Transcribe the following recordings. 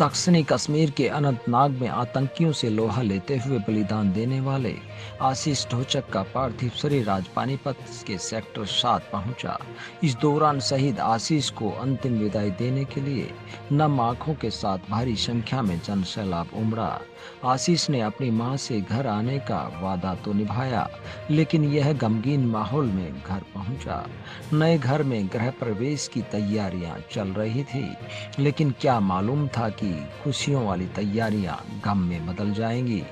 दक्षिणी कश्मीर के अनंतनाग में आतंकियों से लोहा लेते हुए बलिदान देने वाले आशीष ढोचक का पार्थिव शरीर आज पानीपत के सेक्टर 7 पहुंचा। इस दौरान शहीद आशीष को अंतिम विदाई देने के लिए नम आंखों के साथ भारी संख्या में जनसैलाब उमड़ा। आशीष ने अपनी मां से घर आने का वादा तो निभाया, लेकिन यह गमगीन माहौल में घर पहुंचा। नए घर में गृह प्रवेश की तैयारियां चल रही थी, लेकिन क्या मालूम था कि खुशियों वाली तैयारियां गम में बदल जाएंगी।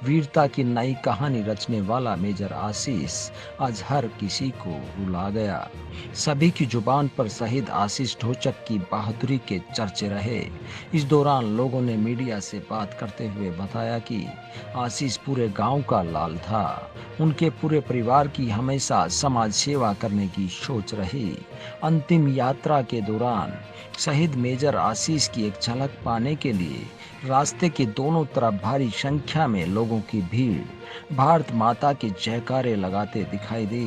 वीरता की नई कहानी रचने वाला मेजर आशीष आज हर किसी को रुला गया। सभी की जुबान पर शहीद आशीष ढोचक की बहादुरी के चर्चे रहे। इस दौरान लोगों ने मीडिया से बात करते हुए बताया कि आशीष पूरे गांव का लाल था। उनके पूरे परिवार की हमेशा समाज सेवा करने की सोच रही। अंतिम यात्रा के दौरान शहीद मेजर आशीष की एक झलक पाने के लिए रास्ते के दोनों तरफ भारी संख्या में लोगों की भीड़ भारत माता के जयकारे लगाते दिखाई दी।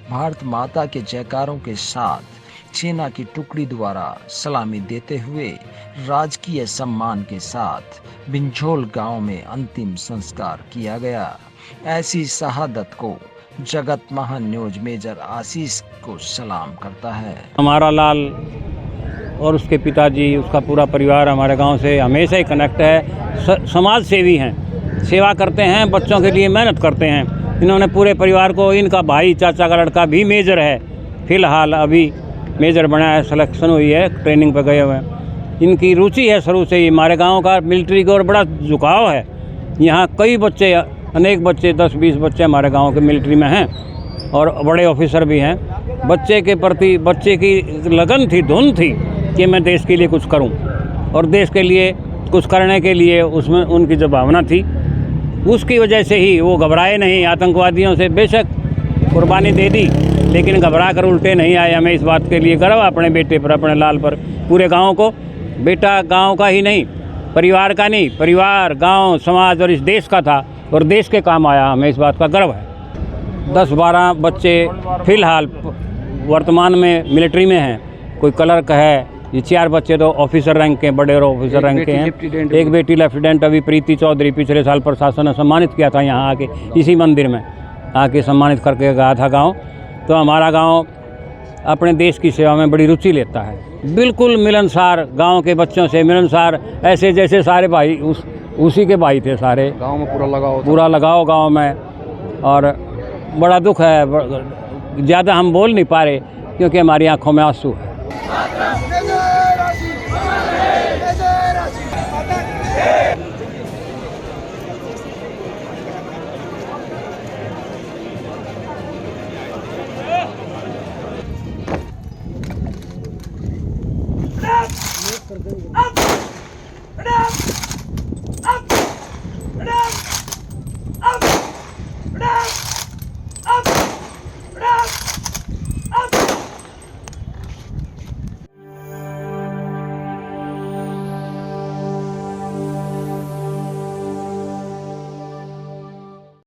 भारत माता के जयकारों के साथ सेना की टुकड़ी द्वारा सलामी देते हुए राजकीय सम्मान के साथ बिंझोल गांव में अंतिम संस्कार किया गया। ऐसी शहादत को जगत महान न्यूज मेजर आशीष को सलाम करता है। हमारा लाल और उसके पिताजी, उसका पूरा परिवार हमारे गांव से हमेशा ही कनेक्ट है। समाज सेवी हैं, सेवा करते हैं, बच्चों के लिए मेहनत करते हैं। इन्होंने पूरे परिवार को, इनका भाई चाचा का लड़का भी मेजर है, फिलहाल अभी मेजर बना है, सिलेक्शन हुई है, ट्रेनिंग पर गए हुए हैं। इनकी रुचि है शुरू से ही। हमारे गाँव का मिलिट्री की ओर बड़ा झुकाव है। यहाँ कई बच्चे, अनेक बच्चे, 10-20 बच्चे हमारे गाँव के मिलिट्री में हैं और बड़े ऑफिसर भी हैं। बच्चे के प्रति बच्चे की लगन थी, धुन थी कि मैं देश के लिए कुछ करूं और देश के लिए कुछ करने के लिए उसमें उनकी जो भावना थी, उसकी वजह से ही वो घबराए नहीं। आतंकवादियों से बेशक कुर्बानी दे दी, लेकिन घबरा कर उल्टे नहीं आए। हमें इस बात के लिए गर्व अपने बेटे पर, अपने लाल पर। पूरे गांव को, बेटा गांव का ही नहीं, परिवार का नहीं, परिवार, गांव, समाज और इस देश का था और देश के काम आया। हमें इस बात का गर्व है। 10-12 बच्चे फिलहाल वर्तमान में मिलिट्री में हैं। कोई क्लर्क है। ये 4 बच्चे तो ऑफिसर रैंक के, बड़े ऑफिसर रैंक के हैं। एक बेटी लेफ्टिनेंट अभी प्रीति चौधरी, पिछले साल प्रशासन ने सम्मानित किया था यहाँ आके, इसी मंदिर में आके सम्मानित करके गया था गांव। तो हमारा गांव अपने देश की सेवा में बड़ी रुचि लेता है। बिल्कुल मिलनसार, गांव के बच्चों से मिलनसार, ऐसे जैसे सारे भाई उसी के भाई थे सारे। गांव में पूरा लगाओ गाँव में। और बड़ा दुख है, ज़्यादा हम बोल नहीं पा रहे क्योंकि हमारी आंखों में आंसू है। Up!